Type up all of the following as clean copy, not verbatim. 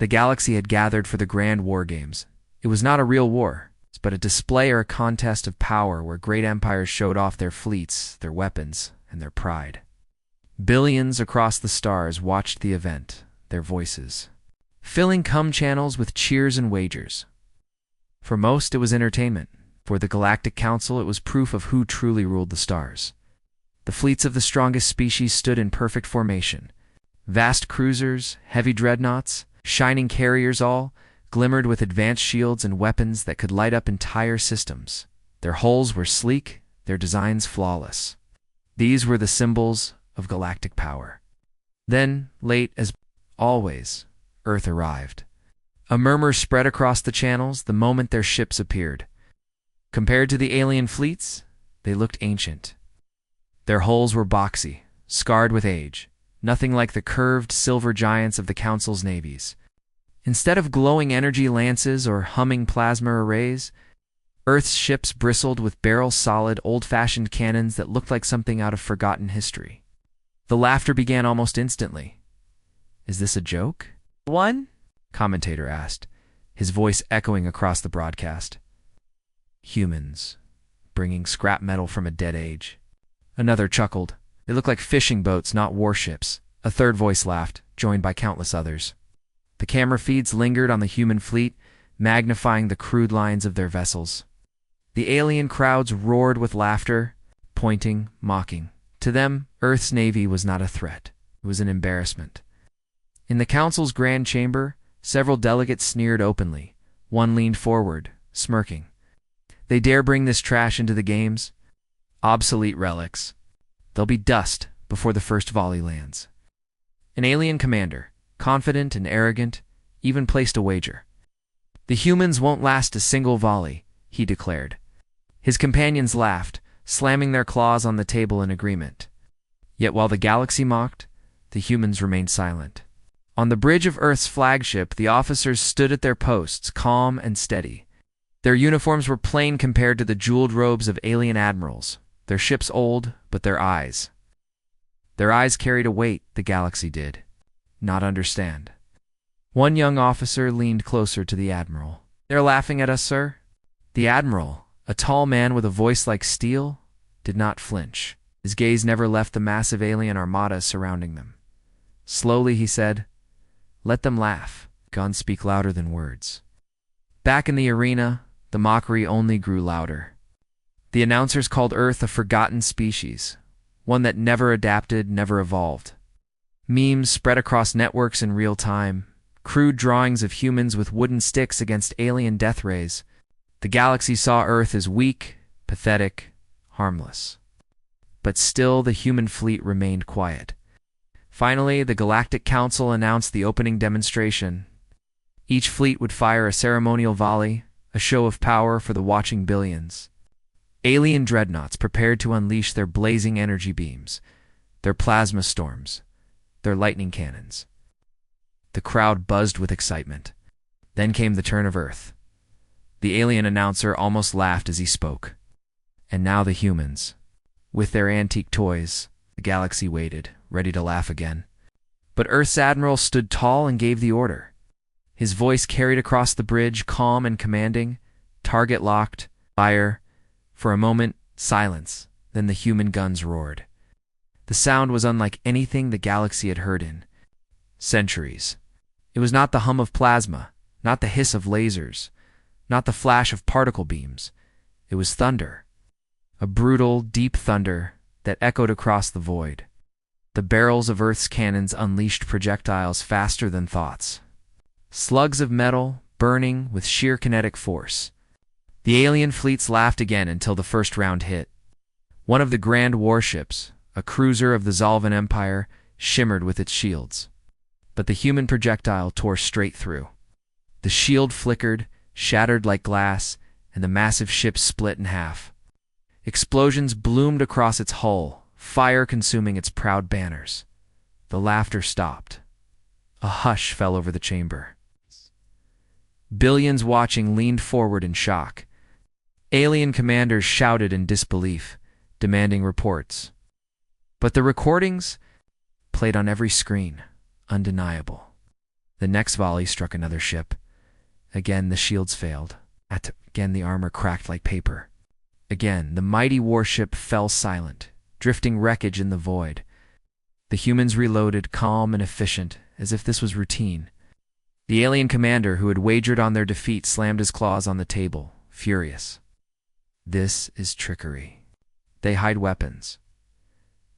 The galaxy had gathered for the grand war games. It was not a real war, but a display or a contest of power where great empires showed off their fleets, their weapons, and their pride. Billions across the stars watched the event, their voices filling channels with cheers and wagers. For most, it was entertainment. For the Galactic Council, it was proof of who truly ruled the stars. The fleets of the strongest species stood in perfect formation. Vast cruisers, heavy dreadnoughts, shining carriers all glimmered with advanced shields and weapons that could light up entire systems. Their hulls were sleek, their designs flawless. These were the symbols of galactic power. Then, late as always, Earth arrived. A murmur spread across the channels the moment their ships appeared. Compared to the alien fleets, they looked ancient. Their hulls were boxy, scarred with age, nothing like the curved silver giants of the Council's navies. Instead of glowing energy lances or humming plasma arrays, Earth's ships bristled with barrel-solid, old-fashioned cannons that looked like something out of forgotten history. The laughter began almost instantly. "Is this a joke?" "One?" commentator asked, his voice echoing across the broadcast. "Humans, bringing scrap metal from a dead age." Another chuckled. "They look like fishing boats, not warships." A third voice laughed, joined by countless others. The camera feeds lingered on the human fleet, magnifying the crude lines of their vessels. The alien crowds roared with laughter, pointing, mocking. To them, Earth's navy was not a threat. It was an embarrassment. In the Council's grand chamber, several delegates sneered openly. One leaned forward, smirking. "They dare bring this trash into the games? Obsolete relics. They'll be dust before the first volley lands." An alien commander, confident and arrogant, even placed a wager. "The humans won't last a single volley," he declared. His companions laughed, slamming their claws on the table in agreement. Yet while the galaxy mocked, the humans remained silent. On the bridge of Earth's flagship, the officers stood at their posts, calm and steady. Their uniforms were plain compared to the jeweled robes of alien admirals, their ships old, but their eyes carried a weight, the galaxy did not understand. One young officer leaned closer to the admiral. "They're laughing at us, sir?" The admiral, a tall man with a voice like steel, did not flinch. His gaze never left the massive alien armada surrounding them. Slowly he said, "Let them laugh. Guns speak louder than words." Back in the arena, the mockery only grew louder. The announcers called Earth a forgotten species, one that never adapted, never evolved. Memes spread across networks in real time, crude drawings of humans with wooden sticks against alien death rays. The galaxy saw Earth as weak, pathetic, harmless. But still the human fleet remained quiet. Finally, the Galactic Council announced the opening demonstration. Each fleet would fire a ceremonial volley, a show of power for the watching billions. Alien dreadnoughts prepared to unleash their blazing energy beams, their plasma storms, their lightning cannons. The crowd buzzed with excitement. Then came the turn of Earth. The alien announcer almost laughed as he spoke. And now the humans. With their antique toys, the galaxy waited, ready to laugh again. But Earth's admiral stood tall and gave the order. His voice carried across the bridge, calm and commanding. Target locked. Fire. For a moment, silence. Then the human guns roared. The sound was unlike anything the galaxy had heard in centuries. It was not the hum of plasma, not the hiss of lasers, not the flash of particle beams. It was thunder. A brutal, deep thunder that echoed across the void. The barrels of Earth's cannons unleashed projectiles faster than thoughts. Slugs of metal, burning with sheer kinetic force. The alien fleets laughed again until the first round hit. One of the grand warships, a cruiser of the Zolvan Empire, shimmered with its shields. But the human projectile tore straight through. The shield flickered, shattered like glass, and the massive ship split in half. Explosions bloomed across its hull, fire consuming its proud banners. The laughter stopped. A hush fell over the chamber. Billions watching leaned forward in shock. Alien commanders shouted in disbelief, demanding reports. But the recordings played on every screen, undeniable. The next volley struck another ship. Again, the shields failed. Again, the armor cracked like paper. Again, the mighty warship fell silent, drifting wreckage in the void. The humans reloaded, calm and efficient, as if this was routine. The alien commander who had wagered on their defeat slammed his claws on the table, furious. This is trickery. They hide weapons.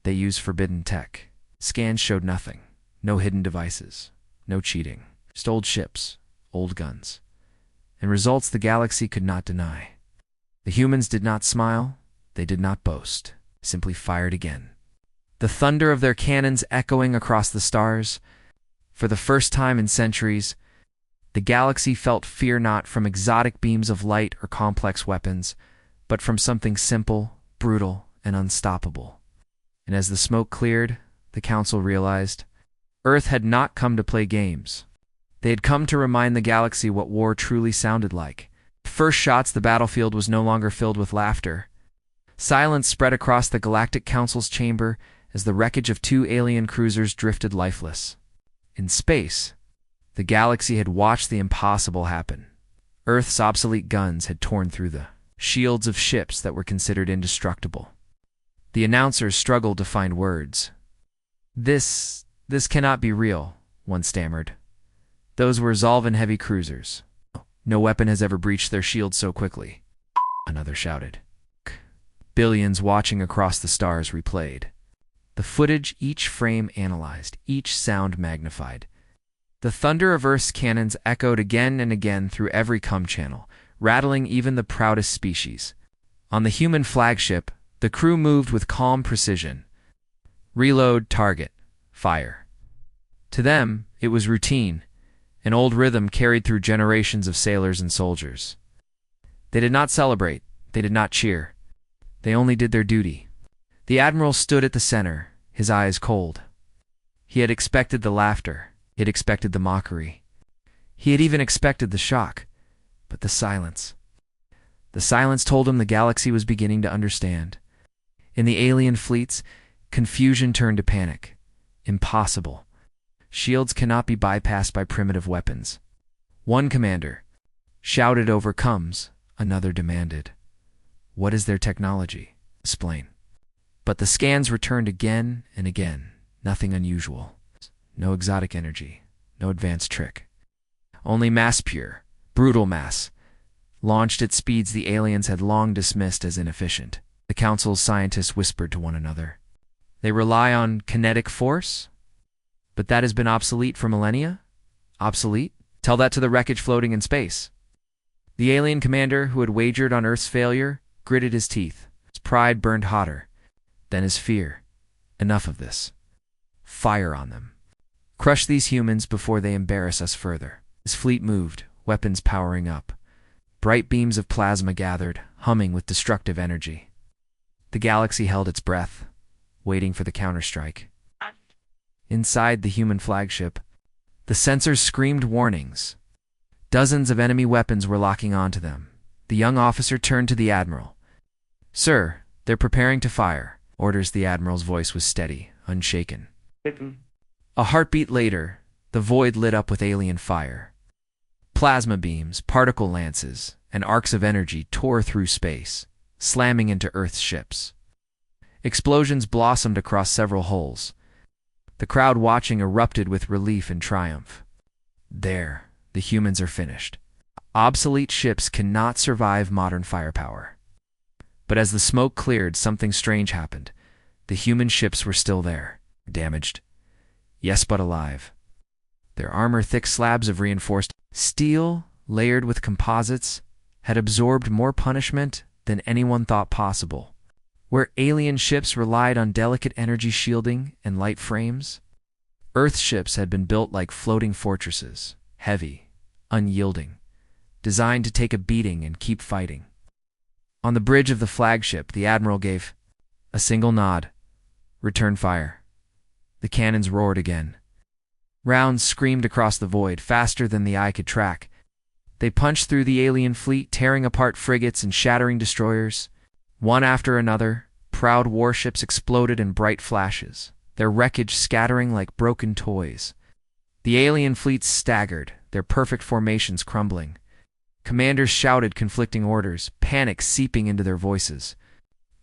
They use forbidden tech. Scans showed nothing. No hidden devices. No cheating. Just old ships, old guns. And results the galaxy could not deny. The humans did not smile. They did not boast. Simply fired again. The thunder of their cannons echoing across the stars. For the first time in centuries, the galaxy felt fear not from exotic beams of light or complex weapons, but from something simple, brutal, and unstoppable. And as the smoke cleared, the council realized Earth had not come to play games. They had come to remind the galaxy what war truly sounded like. The first shots, the battlefield was no longer filled with laughter. Silence spread across the Galactic Council's chamber as the wreckage of 2 alien cruisers drifted lifeless. In space, the galaxy had watched the impossible happen. Earth's obsolete guns had torn through the shields of ships that were considered indestructible. The announcers struggled to find words. This cannot be real," one stammered. "Those were Zolvan-heavy cruisers. No weapon has ever breached their shields so quickly," another shouted. Billions watching across the stars replayed. The footage, each frame analyzed, each sound magnified. The thunder of Earth's cannons echoed again and again through every comm channel, rattling even the proudest species. On the human flagship, the crew moved with calm precision. Reload, target, fire. To them, it was routine, an old rhythm carried through generations of sailors and soldiers. They did not celebrate, they did not cheer. They only did their duty. The admiral stood at the center, his eyes cold. He had expected the laughter. He had expected the mockery. He had even expected the shock. But the silence. The silence told him the galaxy was beginning to understand. In the alien fleets, confusion turned to panic. Impossible. Shields cannot be bypassed by primitive weapons. One commander shouted over comes, another demanded. What is their technology? Explain. But the scans returned again and again. Nothing unusual. No exotic energy. No advanced trick. Only mass pure, brutal mass, launched at speeds the aliens had long dismissed as inefficient. The council's scientists whispered to one another. They rely on kinetic force? But that has been obsolete for millennia? Obsolete? Tell that to the wreckage floating in space. The alien commander who had wagered on Earth's failure gritted his teeth. His pride burned hotter. Then his fear. Enough of this. Fire on them. Crush these humans before they embarrass us further. His fleet moved, weapons powering up. Bright beams of plasma gathered, humming with destructive energy. The galaxy held its breath, waiting for the counterstrike. Inside the human flagship, the sensors screamed warnings. Dozens of enemy weapons were locking onto them. The young officer turned to the admiral. "Sir, they're preparing to fire." Orders. The admiral's voice was steady, unshaken. A heartbeat later, the void lit up with alien fire. Plasma beams, particle lances, and arcs of energy tore through space, slamming into Earth's ships. Explosions blossomed across several holes. The crowd watching erupted with relief and triumph. There, the humans are finished. Obsolete ships cannot survive modern firepower. But as the smoke cleared, something strange happened. The human ships were still there, damaged. Yes, but alive. Their armor, thick slabs of reinforced steel, layered with composites, had absorbed more punishment than anyone thought possible. Where alien ships relied on delicate energy shielding and light frames, Earth ships had been built like floating fortresses, heavy, unyielding, designed to take a beating and keep fighting. On the bridge of the flagship, the admiral gave a single nod. Return fire. The cannons roared again. Rounds screamed across the void, faster than the eye could track. They punched through the alien fleet, tearing apart frigates and shattering destroyers. One after another, proud warships exploded in bright flashes, their wreckage scattering like broken toys. The alien fleets staggered, their perfect formations crumbling. Commanders shouted conflicting orders, panic seeping into their voices.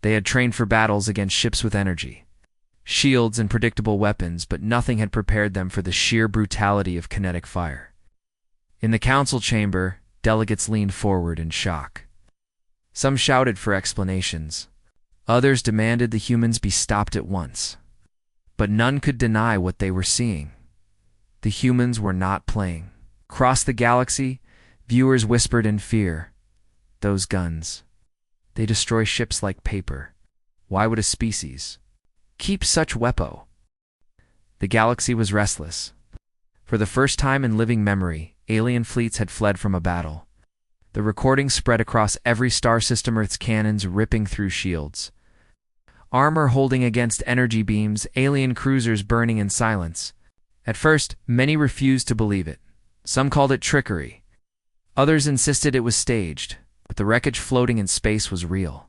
They had trained for battles against ships with energy, shields and predictable weapons, but nothing had prepared them for the sheer brutality of kinetic fire. In the council chamber, delegates leaned forward in shock. Some shouted for explanations. Others demanded the humans be stopped at once. But none could deny what they were seeing. The humans were not playing. Across the galaxy, viewers whispered in fear. Those guns. They destroy ships like paper. Why would a species keep such weapons? The galaxy was restless. For the first time in living memory, alien fleets had fled from a battle. The recording spread across every star system, Earth's cannons ripping through shields. Armor holding against energy beams, alien cruisers burning in silence. At first, many refused to believe it. Some called it trickery. Others insisted it was staged, but the wreckage floating in space was real.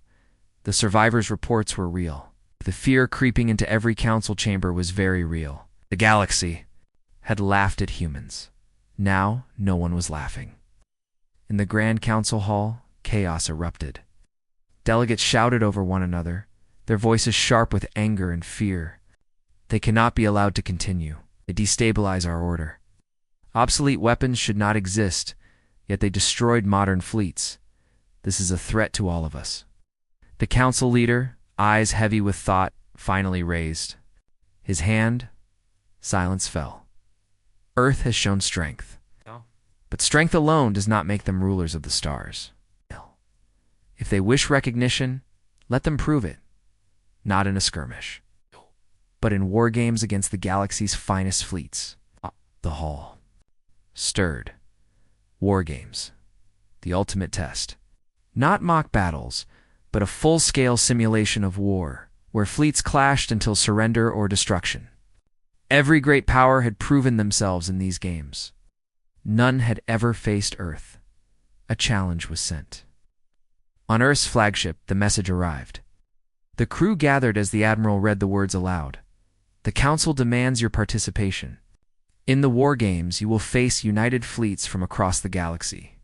The survivors' reports were real. The fear creeping into every council chamber was very real. The galaxy had laughed at humans. Now, no one was laughing. In the Grand Council Hall, chaos erupted. Delegates shouted over one another, their voices sharp with anger and fear. They cannot be allowed to continue. They destabilize our order. Obsolete weapons should not exist, yet they destroyed modern fleets. This is a threat to all of us. The council leader, eyes heavy with thought, finally raised. His hand, silence fell. Earth has shown strength. But strength alone does not make them rulers of the stars. If they wish recognition, let them prove it. Not in a skirmish, but in war games against the galaxy's finest fleets. The hall stirred. War games. The ultimate test. Not mock battles, but a full-scale simulation of war, where fleets clashed until surrender or destruction. Every great power had proven themselves in these games. None had ever faced Earth. A challenge was sent. On Earth's flagship, the message arrived. The crew gathered as the Admiral read the words aloud. The Council demands your participation. In the war games, you will face united fleets from across the galaxy.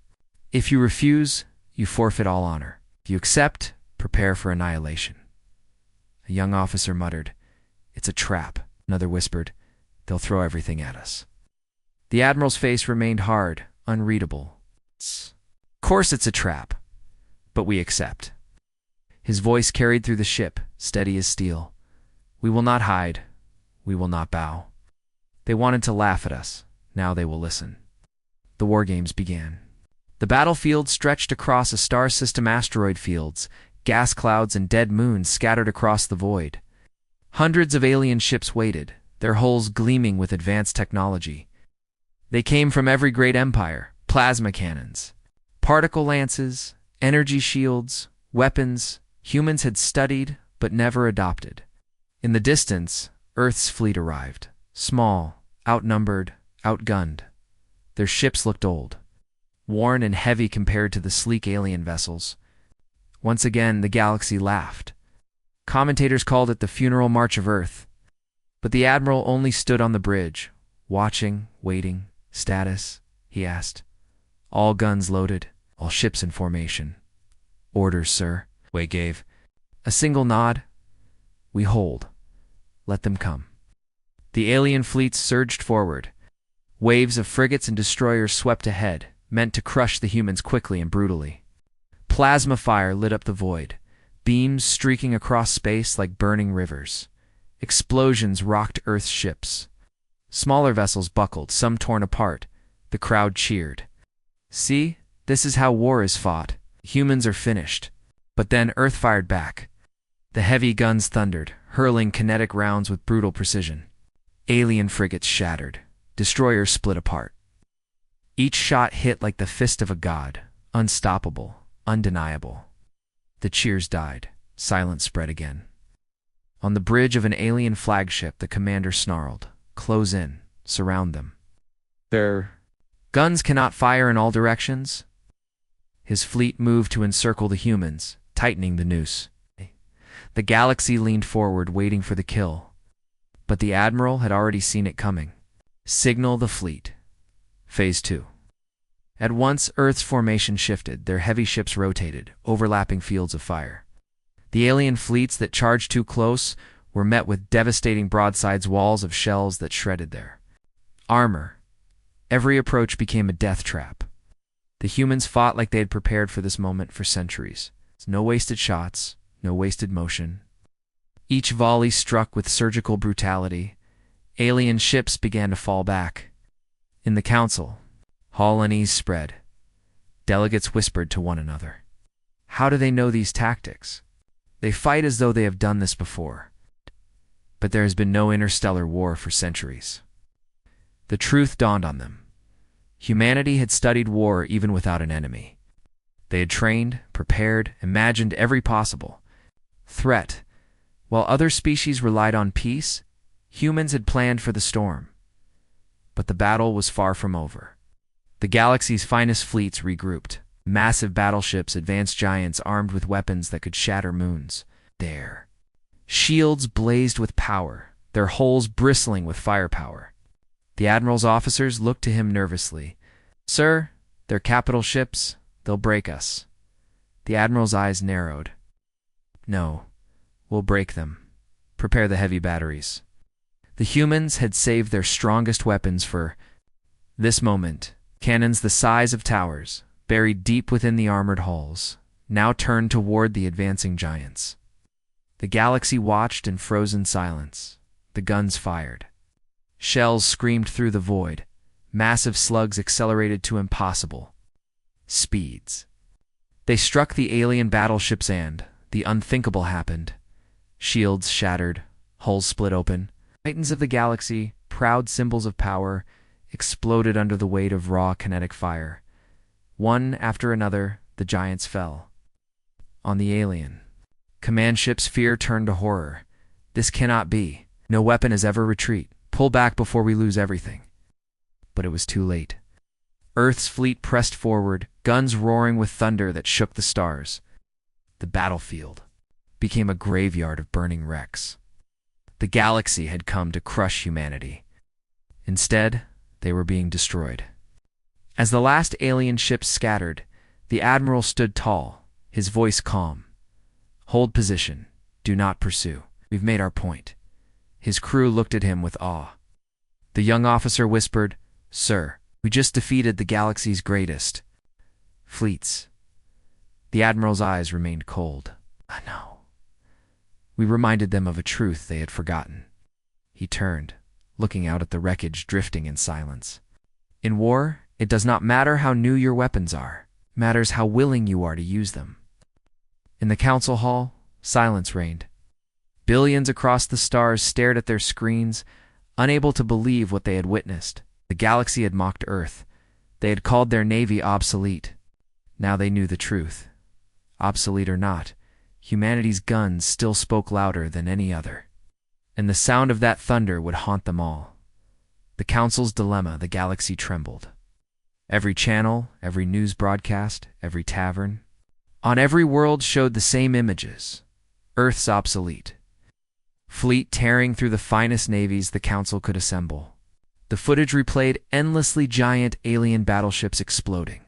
If you refuse, you forfeit all honor. If you accept, prepare for annihilation. A young officer muttered, "It's a trap." Another whispered, "They'll throw everything at us." The Admiral's face remained hard, unreadable. Of course it's a trap, but we accept. His voice carried through the ship, steady as steel. We will not hide. We will not bow. They wanted to laugh at us. Now they will listen. The war games began. The battlefield stretched across a star system, asteroid fields, gas clouds and dead moons scattered across the void. Hundreds of alien ships waited, their hulls gleaming with advanced technology. They came from every great empire: plasma cannons, particle lances, energy shields, weapons humans had studied but never adopted. In the distance, Earth's fleet arrived, small, outnumbered, outgunned. Their ships looked old, worn and heavy compared to the sleek alien vessels. Once again, the galaxy laughed. Commentators called it the funeral march of Earth. But the Admiral only stood on the bridge, watching, waiting. "Status?" he asked. "All guns loaded, all ships in formation." "Orders, sir," Wei gave. A single nod. "We hold. Let them come." The alien fleets surged forward. Waves of frigates and destroyers swept ahead, meant to crush the humans quickly and brutally. Plasma fire lit up the void, beams streaking across space like burning rivers. Explosions rocked Earth's ships. Smaller vessels buckled, some torn apart. The crowd cheered. "See, this is how war is fought. Humans are finished." But then Earth fired back. The heavy guns thundered, hurling kinetic rounds with brutal precision. Alien frigates shattered. Destroyers split apart. Each shot hit like the fist of a god, unstoppable, undeniable. The cheers died. Silence spread again. On the bridge of an alien flagship, the commander snarled, "Close in. Surround them. Their guns cannot fire in all directions." His fleet moved to encircle the humans, tightening the noose. The galaxy leaned forward, waiting for the kill. But the Admiral had already seen it coming. Signal the fleet. Phase 2. At once, Earth's formation shifted, their heavy ships rotated, overlapping fields of fire. The alien fleets that charged too close were met with devastating broadsides, walls of shells that shredded their armor. Every approach became a death trap. The humans fought like they had prepared for this moment for centuries. No wasted shots, no wasted motion. Each volley struck with surgical brutality. Alien ships began to fall back. In the council, hall unease spread. Delegates whispered to one another. How do they know these tactics? They fight as though they have done this before. But there has been no interstellar war for centuries. The truth dawned on them. Humanity had studied war even without an enemy. They had trained, prepared, imagined every possible threat. While other species relied on peace, humans had planned for the storm. But the battle was far from over. The galaxy's finest fleets regrouped. Massive battleships, advanced giants armed with weapons that could shatter moons. Their shields blazed with power, their hulls bristling with firepower. The admiral's officers looked to him nervously. Sir, they're capital ships. They'll break us. The admiral's eyes narrowed. No, we'll break them. Prepare the heavy batteries. The humans had saved their strongest weapons for this moment. Cannons the size of towers, buried deep within the armored hulls, now turned toward the advancing giants. The galaxy watched in frozen silence. The guns fired. Shells screamed through the void. Massive slugs accelerated to impossible speeds. They struck the alien battleships and the unthinkable happened. Shields shattered, hulls split open. Titans of the galaxy, proud symbols of power, exploded under the weight of raw kinetic fire. One after another, the giants fell. On the alien command ship's fear turned to horror. This cannot be. No weapon has ever retreat. Pull back before we lose everything. But it was too late. Earth's fleet pressed forward, guns roaring with thunder that shook the stars. The battlefield became a graveyard of burning wrecks. The galaxy had come to crush humanity. Instead, they were being destroyed. As the last alien ships scattered, the admiral stood tall, his voice calm. Hold position. Do not pursue. We've made our point. His crew looked at him with awe. The young officer whispered, Sir, we just defeated the galaxy's greatest fleets. The admiral's eyes remained cold. I know. We reminded them of a truth they had forgotten. He turned, looking out at the wreckage drifting in silence. In war, it does not matter how new your weapons are. It matters how willing you are to use them. In the council hall, silence reigned. Billions across the stars stared at their screens, unable to believe what they had witnessed. The galaxy had mocked Earth. They had called their navy obsolete. Now they knew the truth. Obsolete or not, humanity's guns still spoke louder than any other. And the sound of that thunder would haunt them all. The council's dilemma, the galaxy trembled. Every channel, every news broadcast, every tavern, on every world showed the same images. Earth's obsolete. Fleet tearing through the finest navies the council could assemble. The footage replayed endlessly giant alien battleships exploding.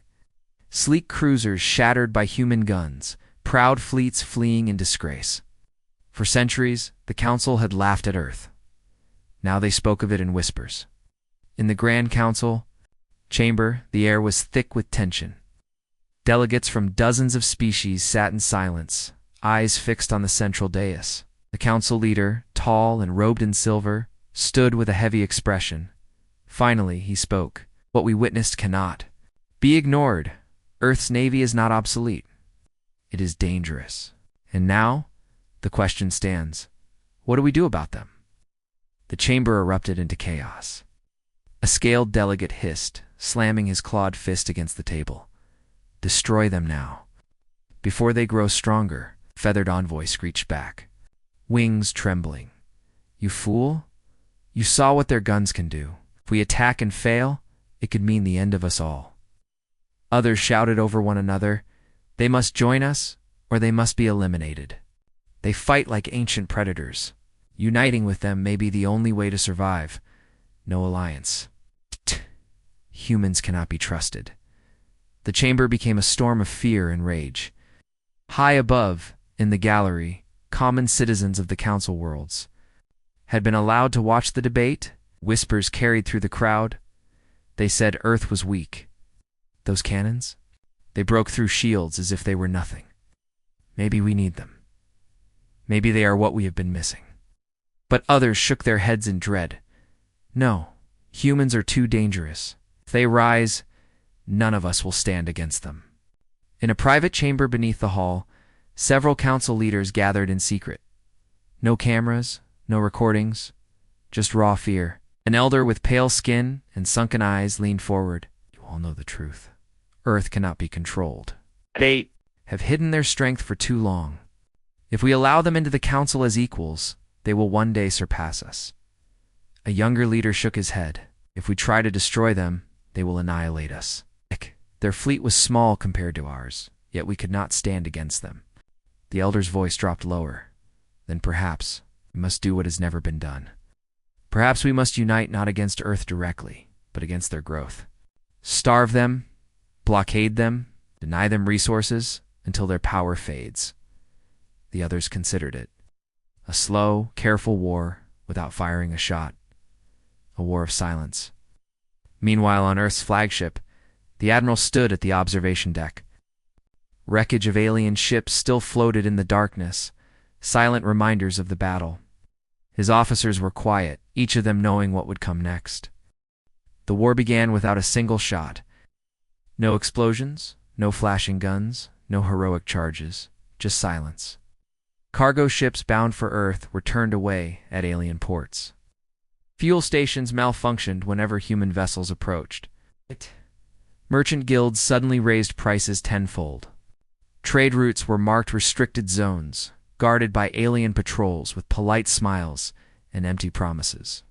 Sleek cruisers shattered by human guns, proud fleets fleeing in disgrace. For centuries, the council had laughed at Earth. Now they spoke of it in whispers. In the Grand Council chamber, the air was thick with tension. Delegates from dozens of species sat in silence, eyes fixed on the central dais. The council leader, tall and robed in silver, stood with a heavy expression. Finally, he spoke. What we witnessed cannot be ignored. Earth's navy is not obsolete. It is dangerous. And now, the question stands. What do we do about them? The chamber erupted into chaos. A scaled delegate hissed, slamming his clawed fist against the table. Destroy them now. Before they grow stronger, feathered envoy screeched back, wings trembling. You fool! You saw what their guns can do. If we attack and fail, it could mean the end of us all. Others shouted over one another, they must join us, or they must be eliminated. They fight like ancient predators. Uniting with them may be the only way to survive. No alliance. Humans cannot be trusted. The chamber became a storm of fear and rage. High above, in the gallery, common citizens of the council worlds had been allowed to watch the debate. Whispers carried through the crowd. They said Earth was weak. Those cannons? They broke through shields as if they were nothing. Maybe we need them. Maybe they are what we have been missing. But others shook their heads in dread. No, humans are too dangerous. If they rise, none of us will stand against them. In a private chamber beneath the hall, several council leaders gathered in secret. No cameras, no recordings, just raw fear. An elder with pale skin and sunken eyes leaned forward. You all know the truth. Earth cannot be controlled. They have hidden their strength for too long. If we allow them into the council as equals, they will one day surpass us. A younger leader shook his head. If we try to destroy them, they will annihilate us. Their fleet was small compared to ours, yet we could not stand against them. The elder's voice dropped lower. Then perhaps we must do what has never been done. Perhaps we must unite not against Earth directly, but against their growth. Starve them, blockade them, deny them resources until their power fades. The others considered it. A slow, careful war without firing a shot. A war of silence. Meanwhile, on Earth's flagship, the Admiral stood at the observation deck. Wreckage of alien ships still floated in the darkness, silent reminders of the battle. His officers were quiet, each of them knowing what would come next. The war began without a single shot. No explosions, no flashing guns, no heroic charges, just silence. Cargo ships bound for Earth were turned away at alien ports. Fuel stations malfunctioned whenever human vessels approached. Merchant guilds suddenly raised prices tenfold. Trade routes were marked restricted zones, guarded by alien patrols with polite smiles and empty promises.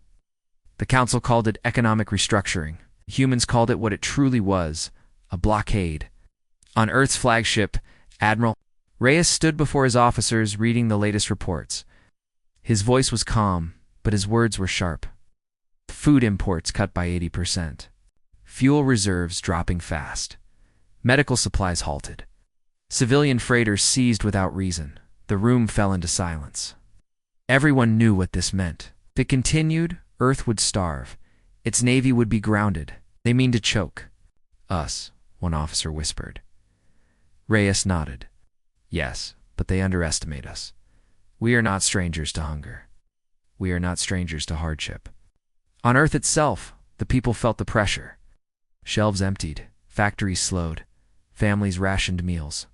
The council called it economic restructuring. Humans called it what it truly was, a blockade. On Earth's flagship, Admiral Reyes stood before his officers reading the latest reports. His voice was calm, but his words were sharp. Food imports cut by 80%. Fuel reserves dropping fast. Medical supplies halted. Civilian freighters seized without reason. The room fell into silence. Everyone knew what this meant. If it continued, Earth would starve. Its navy would be grounded. They mean to choke. Us, one officer whispered. Reyes nodded. Yes, but they underestimate us. We are not strangers to hunger. We are not strangers to hardship. On Earth itself, the people felt the pressure. Shelves emptied, factories slowed, families rationed meals.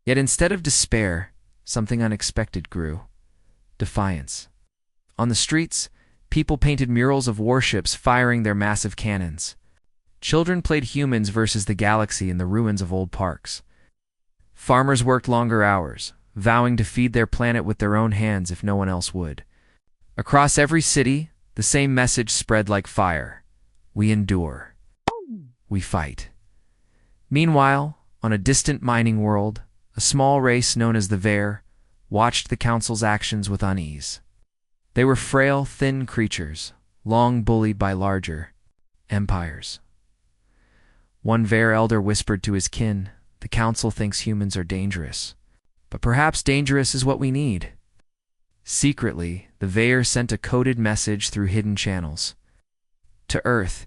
Yet instead of despair, something unexpected grew. Defiance. On the streets, people painted murals of warships firing their massive cannons. Children played humans versus the galaxy in the ruins of old parks. Farmers worked longer hours, vowing to feed their planet with their own hands if no one else would. Across every city, the same message spread like fire. We endure. We fight. Meanwhile, on a distant mining world, a small race known as the Ver watched the council's actions with unease. They were frail, thin creatures, long bullied by larger empires. One Ver elder whispered to his kin, "The council thinks humans are dangerous, but perhaps dangerous is what we need." Secretly, the Ver sent a coded message through hidden channels. To Earth,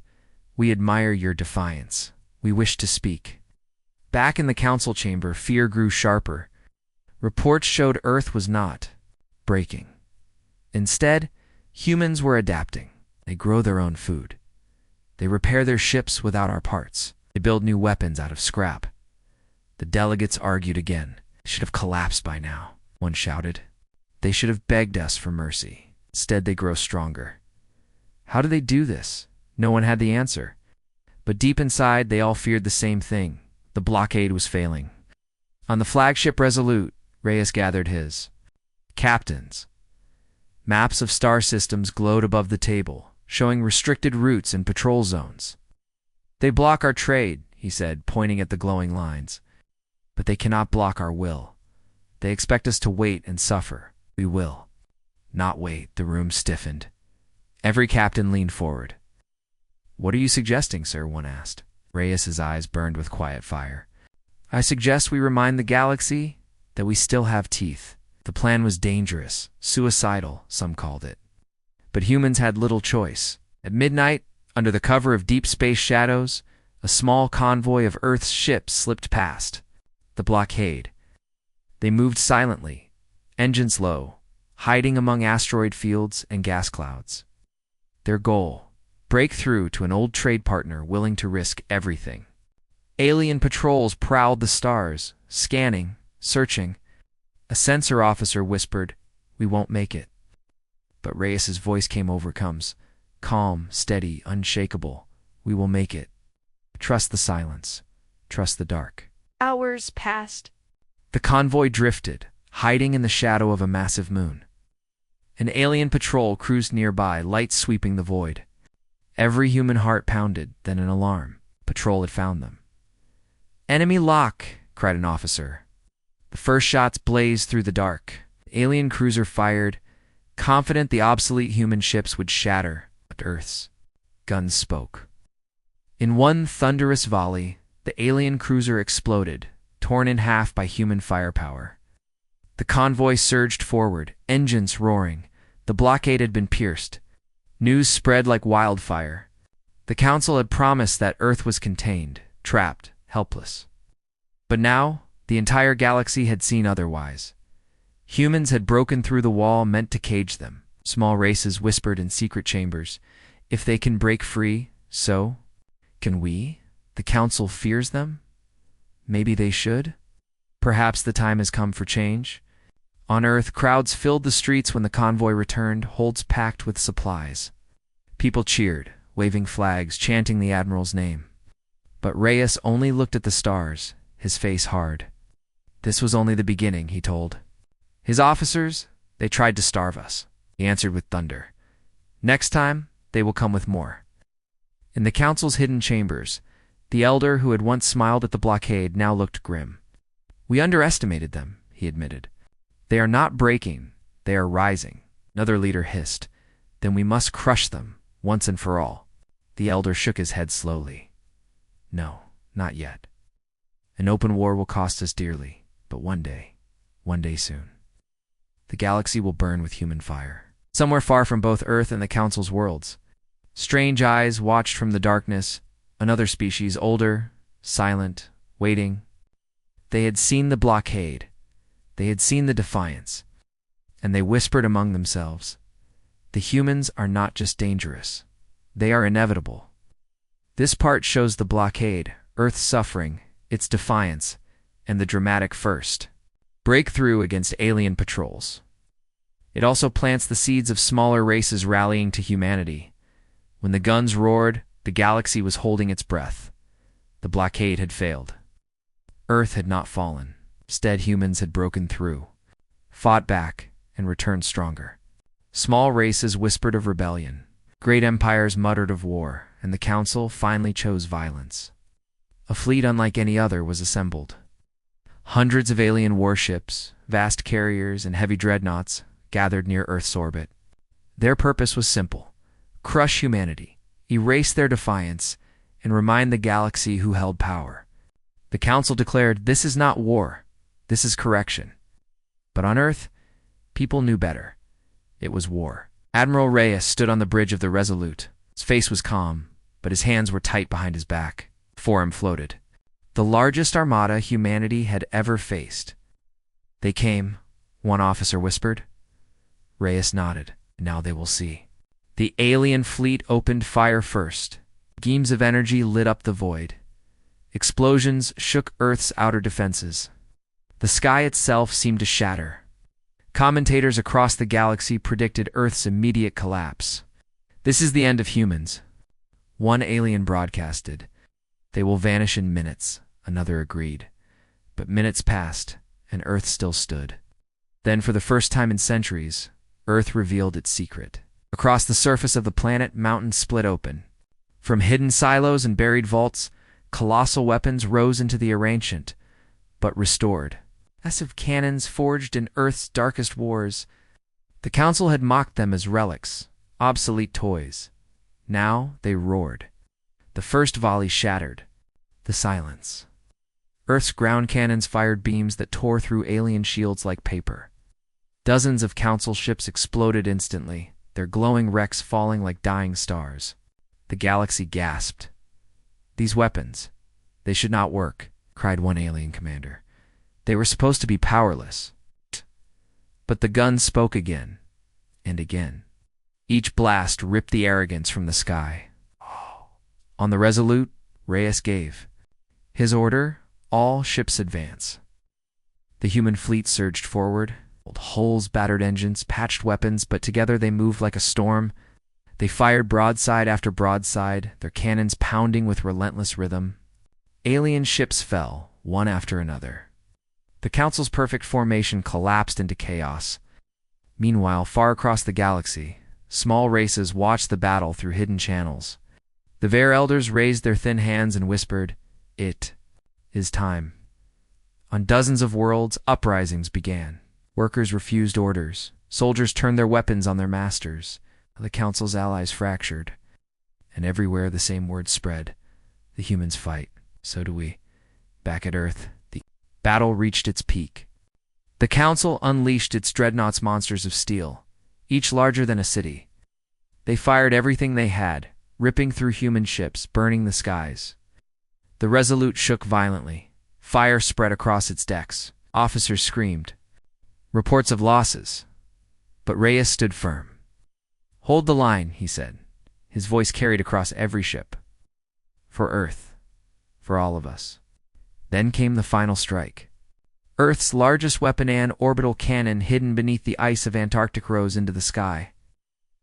we admire your defiance. We wish to speak. Back in the council chamber, fear grew sharper. Reports showed Earth was not breaking. Instead, humans were adapting. They grow their own food. They repair their ships without our parts. They build new weapons out of scrap. The delegates argued again. They should have collapsed by now, one shouted. They should have begged us for mercy. Instead, they grow stronger. How do they do this? No one had the answer. But deep inside, they all feared the same thing. The blockade was failing. On the flagship Resolute, Reyes gathered his captains. Maps of star systems glowed above the table, showing restricted routes and patrol zones. They block our trade, he said, pointing at the glowing lines. But they cannot block our will. They expect us to wait and suffer. We will not wait. The room stiffened. Every captain leaned forward. "What are you suggesting, sir?" one asked. Reyes's eyes burned with quiet fire. "I suggest we remind the galaxy that we still have teeth. The plan was dangerous, suicidal, some called it. But humans had little choice. At midnight, under the cover of deep space shadows, a small convoy of Earth's ships slipped past. The blockade. They moved silently, engines low, hiding among asteroid fields and gas clouds. Their goal: break through to an old trade partner willing to risk everything. Alien patrols prowled the stars, scanning, searching. A sensor officer whispered, "We won't make it." But Reyes's voice came over comes, calm, steady, unshakable. "We will make it. Trust the silence. Trust the dark." Hours passed. The convoy drifted, hiding in the shadow of a massive moon. An alien patrol cruised nearby, lights sweeping the void. Every human heart pounded, then an alarm. Patrol had found them. "Enemy lock!" cried an officer. The first shots blazed through the dark. The alien cruiser fired, confident the obsolete human ships would shatter, but Earth's guns spoke. In one thunderous volley, the alien cruiser exploded, torn in half by human firepower. The convoy surged forward, engines roaring. The blockade had been pierced. News spread like wildfire. The Council had promised that Earth was contained, trapped, helpless. But now, the entire galaxy had seen otherwise. Humans had broken through the wall meant to cage them. Small races whispered in secret chambers, "If they can break free, so can we?" The Council fears them? Maybe they should? Perhaps the time has come for change? On Earth, crowds filled the streets when the convoy returned, holds packed with supplies. People cheered, waving flags, chanting the Admiral's name. But Reyes only looked at the stars, his face hard. This was only the beginning, he told. His officers, they tried to starve us, he answered with thunder. Next time, they will come with more. In the Council's hidden chambers, the elder who had once smiled at the blockade now looked grim. "We underestimated them," he admitted. "They are not breaking, they are rising." Another leader hissed, "Then we must crush them, once and for all." The elder shook his head slowly. "No, not yet. An open war will cost us dearly, but one day soon, the galaxy will burn with human fire. Somewhere far from both Earth and the Council's worlds, strange eyes watched from the darkness, another species, older, silent, waiting. They had seen the blockade. They had seen the defiance. And they whispered among themselves, "The humans are not just dangerous. They are inevitable." This part shows the blockade, Earth's suffering, its defiance, and the dramatic first breakthrough against alien patrols. It also plants the seeds of smaller races rallying to humanity. When the guns roared, the galaxy was holding its breath. The blockade had failed. Earth had not fallen. Instead, humans had broken through, fought back, and returned stronger. Small races whispered of rebellion. Great empires muttered of war, and the Council finally chose violence. A fleet unlike any other was assembled. Hundreds of alien warships, vast carriers, and heavy dreadnoughts gathered near Earth's orbit. Their purpose was simple: crush humanity, erase their defiance, and remind the galaxy who held power. The Council declared, "This is not war, this is correction." But on Earth, people knew better. It was war. Admiral Reyes stood on the bridge of the Resolute. His face was calm, but his hands were tight behind his back. Before him floated the largest armada humanity had ever faced. "They came," one officer whispered. Reyes nodded. "Now they will see." The alien fleet opened fire first. Beams of energy lit up the void. Explosions shook Earth's outer defenses. The sky itself seemed to shatter. Commentators across the galaxy predicted Earth's immediate collapse. "This is the end of humans," one alien broadcasted. "They will vanish in minutes," another agreed. But minutes passed, and Earth still stood. Then, for the first time in centuries, Earth revealed its secret. Across the surface of the planet, mountains split open. From hidden silos and buried vaults, colossal weapons rose into the air ancient, but restored. Massive cannons forged in Earth's darkest wars. The Council had mocked them as relics, obsolete toys. Now they roared. The first volley shattered the silence. Earth's ground cannons fired beams that tore through alien shields like paper. Dozens of council ships exploded instantly, their glowing wrecks falling like dying stars. The galaxy gasped. "These weapons, they should not work," cried one alien commander. "They were supposed to be powerless." But the guns spoke again and again. Each blast ripped the arrogance from the sky. On the Resolute, Reyes gave his order: all ships advance. The human fleet surged forward. Hulls, battered engines, patched weapons, but together they moved like a storm. They fired broadside after broadside, their cannons pounding with relentless rhythm. Alien ships fell, one after another. The Council's perfect formation collapsed into chaos. Meanwhile, far across the galaxy, small races watched the battle through hidden channels. The Vare elders raised their thin hands and whispered, "It is time." On dozens of worlds, uprisings began. Workers refused orders. Soldiers turned their weapons on their masters. The Council's allies fractured. And everywhere the same words spread: the humans fight. So do we. Back at Earth, the battle reached its peak. The Council unleashed its dreadnoughts, monsters of steel, each larger than a city. They fired everything they had, ripping through human ships, burning the skies. The Resolute shook violently. Fire spread across its decks. Officers screamed. Reports of losses. But Reyes stood firm. "Hold the line," he said. His voice carried across every ship. "For Earth. For all of us." Then came the final strike. Earth's largest weapon, an orbital cannon hidden beneath the ice of Antarctic, rose into the sky.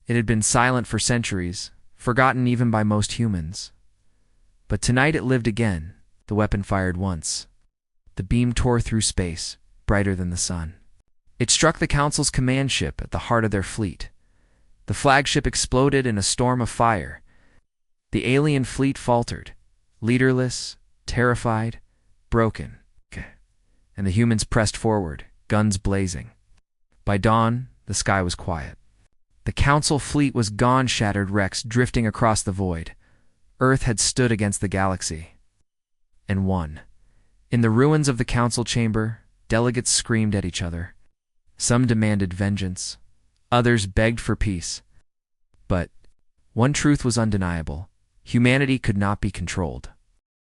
It had been silent for centuries, forgotten even by most humans. But tonight it lived again. The weapon fired once. The beam tore through space, brighter than the sun. It struck the Council's command ship at the heart of their fleet. The flagship exploded in a storm of fire. The alien fleet faltered, leaderless, terrified, broken. And the humans pressed forward, guns blazing. By dawn, the sky was quiet. The Council fleet was gone, shattered wrecks drifting across the void. Earth had stood against the galaxy and won. In the ruins of the Council chamber, delegates screamed at each other. Some demanded vengeance. Others begged for peace. But one truth was undeniable: humanity could not be controlled.